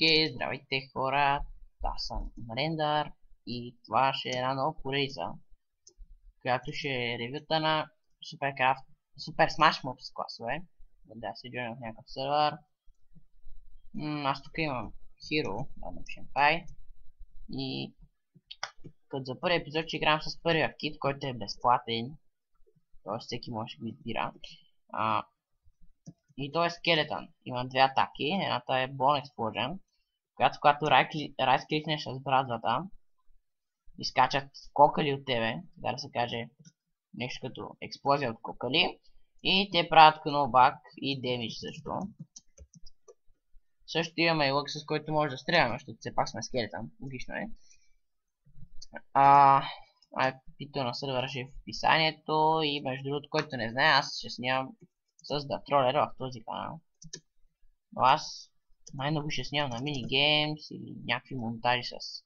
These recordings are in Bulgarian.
Окей, здравейте хора, аз съм Рендар и това ще е една нова поредица, която ще е ревюта на Super Smash Mobs класове. Да се джойна в някакъв сервер. Аз тук имам Hero, да напишем Pie. И като за първи епизод ще играем с първия кит, който е безплатен. Т.е. всеки може да го избира. И той е скелетън. Има две атаки. Едната е Bone Explosion, която когато райт-кликнеш с бразвата, изкачат кокали от тебе, така да се каже нещо като експлозия от кокали, и те правят knockback и демидж също. Също имаме и лък, с който може да стреляме, защото все пак сме скелетън, логично е. Пито на сервера ще е в описанието и между другото, който не знае, аз ще снимам с The Troller в този канал. Но аз най-много ще снимам на минигеймс или някакви монтажи с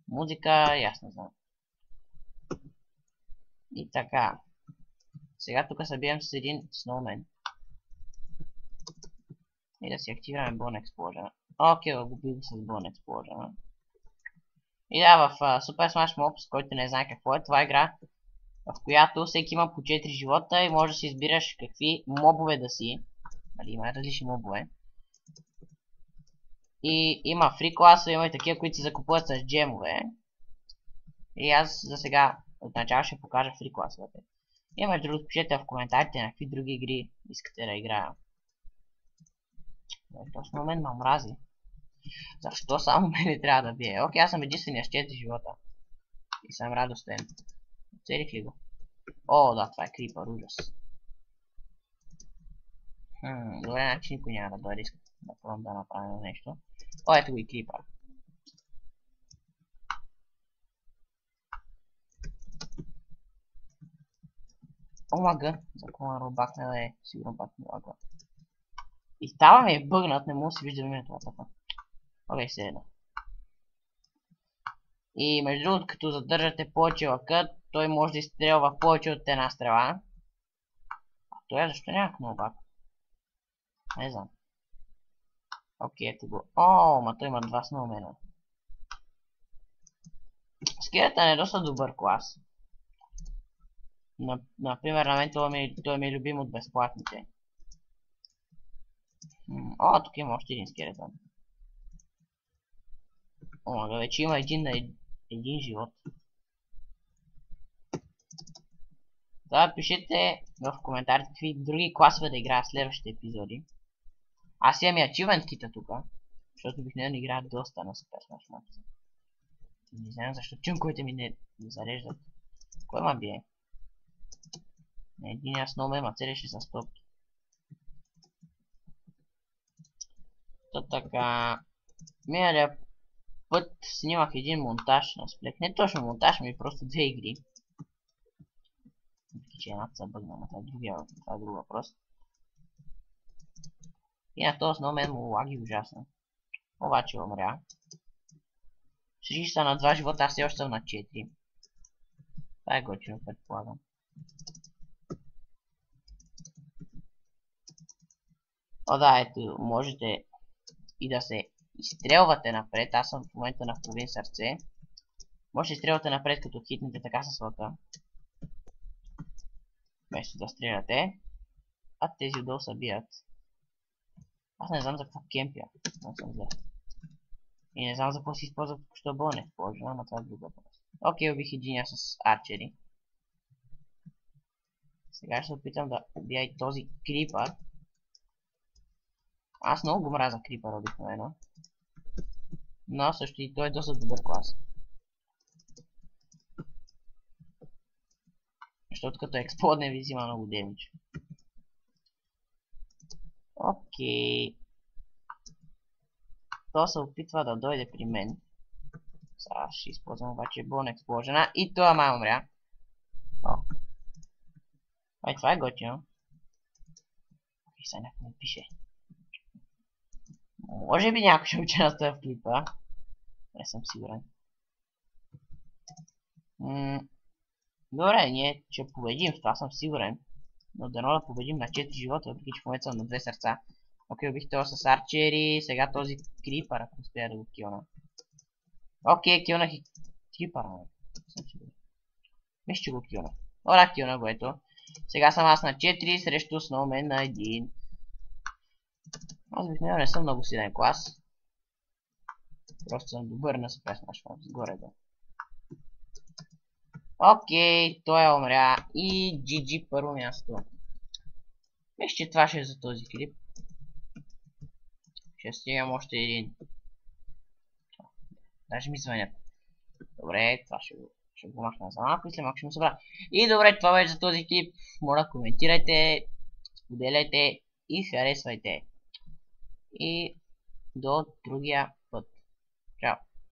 музика, и аз не знам. И така. Сега тук се бием с един сноумен. И да си активираме Bone Explosion. Окей, го бих с Bone Explosion. И да, в Super Smash Mobs, който не знае какво е, това е игра, в която всеки има по 4 живота и може да си избираш какви мобове да си. Нали, има различни мобове. И има фри класове, има и такива, които се закупуват с джемове. И аз за сега отначало ще покажа фри класовете. И между другото, пишете в коментарите на какви други игри искате да играя. Точно мен ме омрази. Защо само мене трябва да бие? Окей, аз съм единствения с 4 живота. И съм радостен. Целих ли го? О, да, това е крипър, ужас. Добре, значи никой няма да дойде, иска да пробвам да направим нещо. О, ето го и крипър. О, мага, за кога робакне да е, сигурно пак не лага. И става ми е бъгнат, не мога да си вижда името на това. Окей, все едно. И между другото, като задържате повече лъкът, той може да изстрелва повече от една стрела. А той защо няма кнопак? Не знам. Окей, ето го. О, ма той има два сноумена. Скелетън е доста добър клас. Например, на мен той ми е любим от безплатните. О, тук има още един скелетън. О, да вече има един живот. Да, пишете в коментарите какви други класове да играя в следващите епизоди. Аз имам и ачивент кита тук, защото обикновено играят доста на Super Smash Mobs. Не знам защо чунковете ми не зареждат. Кой ма бие? Един аз много ме целеше с топки. То така. Миналия път снимах един монтаж на сплек. Не точно монтаж, ми просто две игри. Въпреки че едната се бъгна, но това е друг въпрос. И на този много мен му лаги ужасно. Обаче умря. Всички са на 2 живота, аз все още съм на 4. Това е готино, предполагам. О да, ето, можете и да се изстрелвате напред. Аз съм в момента на половин сърце. Може да изстрелвате напред, като хитнете така с лъка. Вместо да стреляте. А тези отдолу се бият. Аз не знам за какво кемпя. Не съм взел. И не знам за какво си използвах току-що Bone Explosion, ама това е друг въпрос. Окей, убих единия с арчери. Сега ще се опитам да убия и този крипър. Аз много го мразя крипър обикновено. Но също и той е доста добър клас. Защото като експлодне ви взима много демидж. Окей. То се опитва да дойде при мен. Сега ще използвам обаче Bone Explosion. И това май умря. О. Ай, това е готино. И сега някой ми пише. Може би някой ще участва в клипа. Не съм сигурен. Добре, ние ще победим, в това съм сигурен. Но дано да победим на 4 живота, въпреки че в момента съм на 2 сърца. Окей, убих това с арчери. Сега този крипър, ако успея да го килна. Окей, килнах и крипъра. Мисля, че го килнах. Ора, килна го, ето. Сега съм аз на 4 срещу Snowman на 1. Аз обикновено не съм много силен клас. Просто съм добър на Super Smash Bros. Горе-долу. Окей, той умря. И GG първо място. Мисля, че това ще е за този клип. Ще стигам още един. Даже ми звънят. Добре, това ще го махна за малко и след малко ще му събра. И добре, това беше за този клип. Моля, коментирайте, споделяйте и харесвайте. И до другия